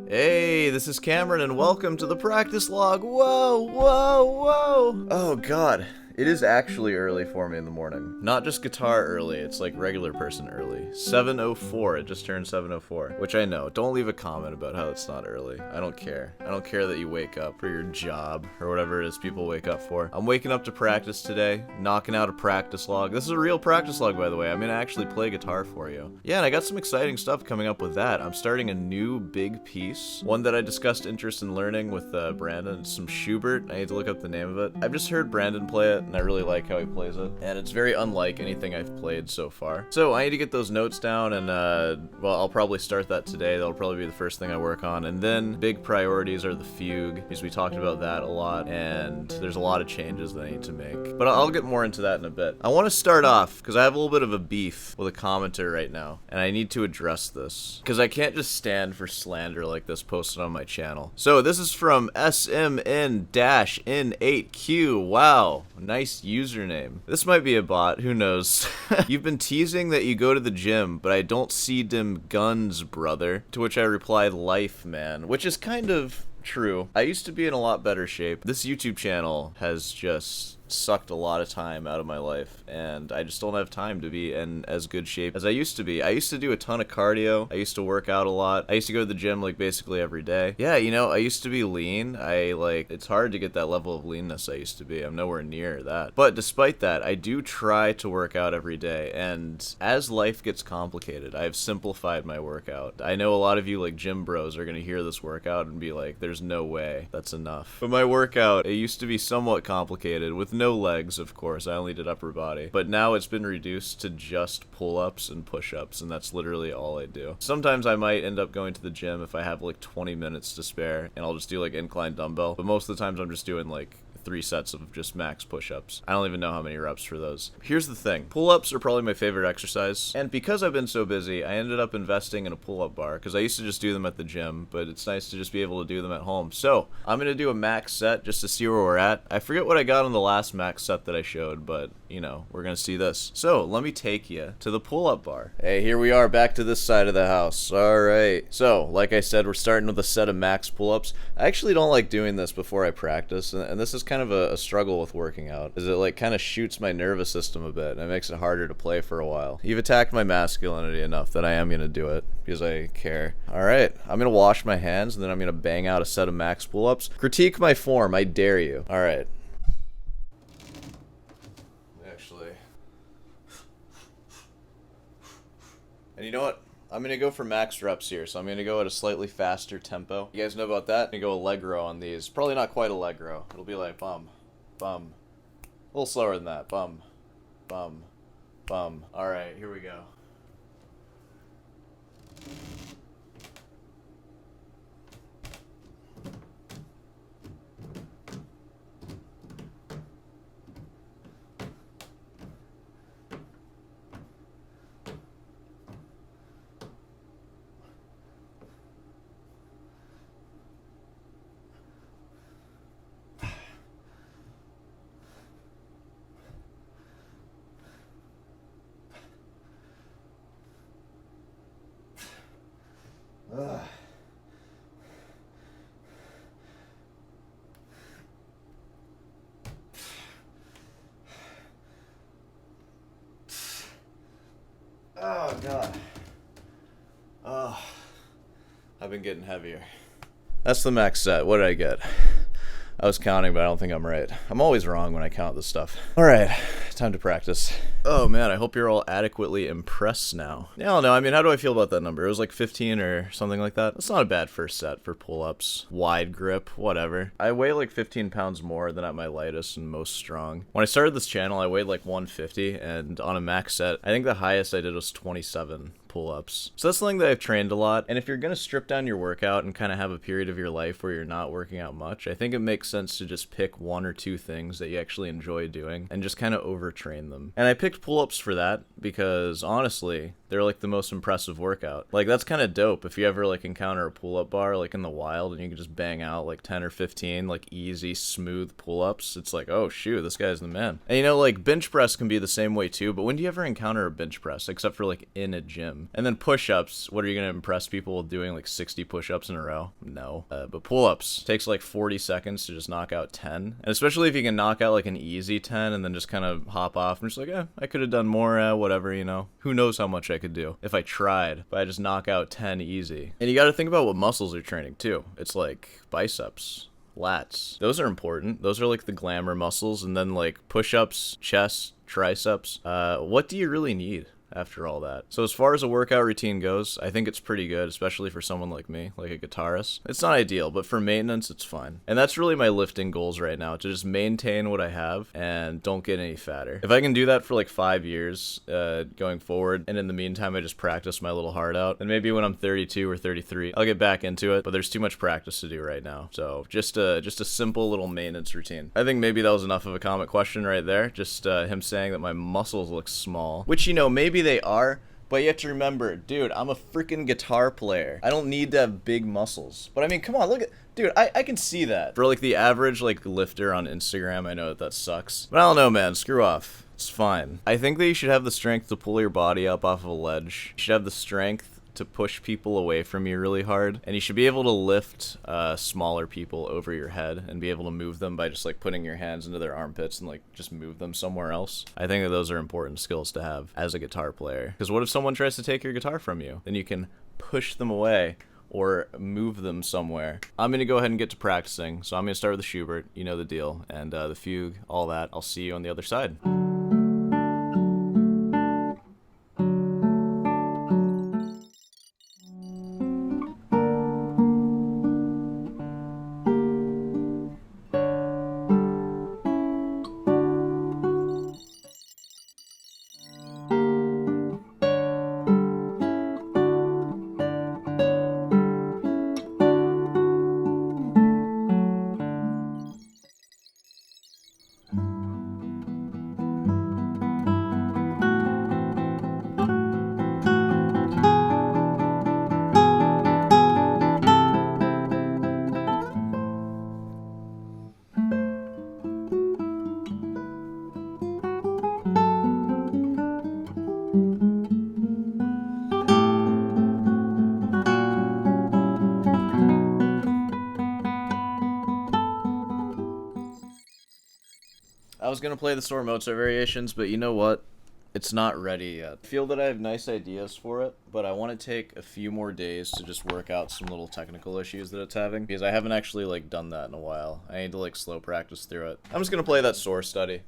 Hey, this is Cameron and welcome to the practice log. Whoa, whoa, whoa. Oh god, it is actually early for me in the morning. Not just guitar early, it's like regular person early. 7:04, it just turned 7:04. Which I know, don't leave a comment about how it's not early. I don't care. I don't care that you wake up for your job or whatever it is people wake up for. I'm waking up to practice today, knocking out a practice log. This is a real practice log, by the way. I'm gonna actually play guitar for you. Yeah, and I got some exciting stuff coming up with that. I'm starting a new big piece, one that I discussed interest in learning with Brandon. It's some Schubert. I need to look up the name of it. I've just heard Brandon play it, and I really like how he plays it. And it's very unlike anything I've played so far. So I need to get those notes down, and well, I'll probably start that today. That'll probably be the first thing I work on. And then big priorities are the fugue, because we talked about that a lot, and there's a lot of changes that I need to make. But I'll get more into that in a bit. I want to start off, because I have a little bit of a beef with a commenter right now, and I need to address this, because I can't just stand for slander like this posted on my channel. So this is from SMN-N8Q. Wow, nice username. This might be a bot, who knows. You've been teasing that you go to the gym, but I don't see them guns, brother. To which I replied, life, man. Which is kind of true. I used to be in a lot better shape. This YouTube channel has just sucked a lot of time out of my life, and I just don't have time to be in as good shape as I used to be. I used to do a ton of cardio. I used to work out a lot. I used to go to the gym like basically every day. Yeah, you know, I used to be lean. It's hard to get that level of leanness I used to be. I'm nowhere near that. But despite that, I do try to work out every day, and as life gets complicated, I've simplified my workout. I know a lot of you like gym bros are gonna hear this workout and be like, there's no way that's enough. But my workout, it used to be somewhat complicated with no legs, of course. I only did upper body. But now it's been reduced to just pull-ups and push-ups, and that's literally all I do. Sometimes I might end up going to the gym if I have like 20 minutes to spare, and I'll just do like incline dumbbell. But most of the times I'm just doing like 3 sets of just max push-ups. I don't even know how many reps for those. Here's the thing. Pull-ups are probably my favorite exercise, and because I've been so busy, I ended up investing in a pull-up bar, because I used to just do them at the gym, but it's nice to just be able to do them at home. So, I'm gonna do a max set just to see where we're at. I forget what I got on the last max set that I showed, but, you know, we're gonna see this. So, let me take you to the pull-up bar. Hey, here we are back to this side of the house. Alright. So, like I said, we're starting with a set of max pull-ups. I actually don't like doing this before I practice, and this is kind of a struggle with working out, is it like kind of shoots my nervous system a bit, and it makes it harder to play for a while. You've attacked my masculinity enough that I am gonna do it, because I care. Alright, I'm gonna wash my hands, and then I'm gonna bang out a set of max pull-ups. Critique my form, I dare you. Alright. Actually. And you know what? I'm gonna go for max reps here, so I'm gonna go at a slightly faster tempo. You guys know about that? I'm gonna go allegro on these. Probably not quite allegro. It'll be like bum, bum. A little slower than that. Bum, bum, bum. Alright, here we go. Ugh. Oh god. Oh, I've been getting heavier. That's the max set. What did I get? I was counting, but I don't think I'm right. I'm always wrong when I count this stuff. Alright, time to practice. Oh man, I hope you're all adequately impressed now. Yeah, I don't know, I mean, how do I feel about that number? It was like 15 or something like that. That's not a bad first set for pull-ups. Wide grip, whatever. I weigh like 15 pounds more than at my lightest and most strong. When I started this channel, I weighed like 150, and on a max set, I think the highest I did was 27 pull-ups. So that's something that I've trained a lot, and if you're gonna strip down your workout and kind of have a period of your life where you're not working out much, I think it makes sense to just pick 1 or 2 things that you actually enjoy doing and just kind of overtrain them. And I picked pull-ups for that because honestly, they're like the most impressive workout. Like that's kind of dope if you ever like encounter a pull-up bar like in the wild and you can just bang out like 10 or 15 like easy smooth pull-ups. It's like, oh shoot, this guy's the man. And you know, like bench press can be the same way too, but when do you ever encounter a bench press except for like in a gym? And then push-ups, what are you gonna impress people with doing like 60 push-ups in a row? No. But pull-ups takes like 40 seconds to just knock out 10. And especially if you can knock out like an easy 10 and then just kind of hop off and just like, I could have done more, whatever, you know. Who knows how much I could do if I tried, but I just knock out 10 easy. And you got to think about what muscles are training too. It's like biceps, lats. Those are important. Those are like the glamour muscles. And then like push-ups, chest, triceps. What do you really need after all that? So as far as a workout routine goes, I think it's pretty good, especially for someone like me, like a guitarist. It's not ideal, but for maintenance, it's fine. And that's really my lifting goals right now, to just maintain what I have and don't get any fatter. If I can do that for like 5 years going forward, and in the meantime, I just practice my little heart out, and maybe when I'm 32 or 33, I'll get back into it, but there's too much practice to do right now. So just a simple little maintenance routine. I think maybe that was enough of a comment question right there. Just him saying that my muscles look small, which, you know, maybe they are, but you have to remember, dude, I'm a freaking guitar player. I don't need to have big muscles. But I mean, come on, look at, dude, I can see that. For like the average like lifter on Instagram, I know that sucks. But I don't know, man, screw off. It's fine. I think that you should have the strength to pull your body up off of a ledge. You should have the strength to push people away from you really hard, and you should be able to lift smaller people over your head and be able to move them by just like putting your hands into their armpits and like just move them somewhere else. I think that those are important skills to have as a guitar player, because what if someone tries to take your guitar from you? Then you can push them away or move them somewhere. I'm gonna go ahead and get to practicing, so I'm gonna start with the Schubert, you know the deal, and the fugue, all that. I'll see you on the other side. I was gonna play the Soar Mozart variations, but you know what? It's not ready yet. I feel that I have nice ideas for it, but I want to take a few more days to just work out some little technical issues that it's having, because I haven't actually like done that in a while. I need to like slow practice through it. I'm just gonna play that Soar study.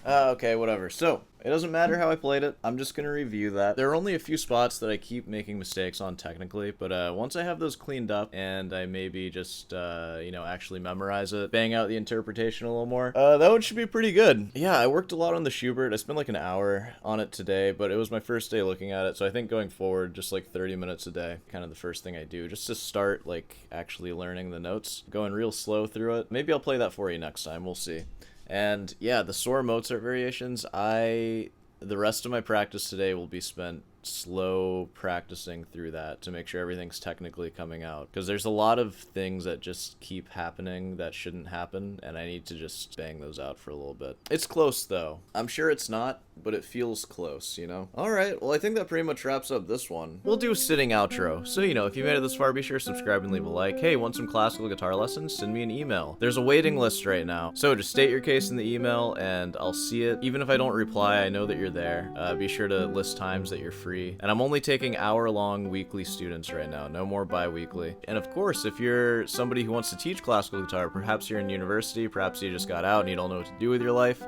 Okay, whatever. So, it doesn't matter how I played it. I'm just going to review that. There are only a few spots that I keep making mistakes on technically, but once I have those cleaned up and I maybe just, actually memorize it, bang out the interpretation a little more, that one should be pretty good. Yeah, I worked a lot on the Schubert. I spent like an hour on it today, but it was my first day looking at it, so I think going forward, just like 30 minutes a day, kind of the first thing I do, just to start, like, actually learning the notes, going real slow through it. Maybe I'll play that for you next time. We'll see. And yeah, the Soar Mozart variations, the rest of my practice today will be spent slow practicing through that to make sure everything's technically coming out. Because there's a lot of things that just keep happening that shouldn't happen, and I need to just bang those out for a little bit. It's close, though. I'm sure it's not, but it feels close, you know? Alright, well, I think that pretty much wraps up this one. We'll do a sitting outro. So, if you made it this far, be sure to subscribe and leave a like. Hey, want some classical guitar lessons? Send me an email. There's a waiting list right now. So just state your case in the email, and I'll see it. Even if I don't reply, I know that you're there. Be sure to list times that you're free. And I'm only taking hour-long weekly students right now, no more bi-weekly. And of course, if you're somebody who wants to teach classical guitar, perhaps you're in university, perhaps you just got out and you don't know what to do with your life,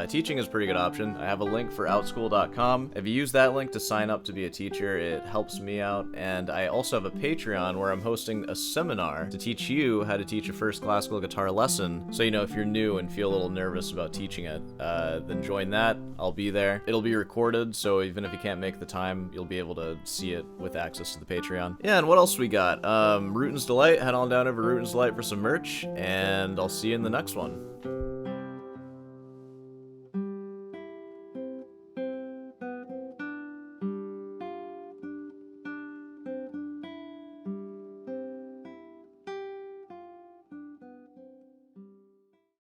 teaching is a pretty good option. I have a link for outschool.com. If you use that link to sign up to be a teacher, it helps me out. And I also have a Patreon where I'm hosting a seminar to teach you how to teach a first classical guitar lesson. So, if you're new and feel a little nervous about teaching it, then join that. I'll be there. It'll be recorded, so even if you can't make the time, you'll be able to see it with access to the Patreon. Yeah, and what else we got? Ruten's Delight. Head on down over to Ruten's Delight for some merch, and I'll see you in the next one.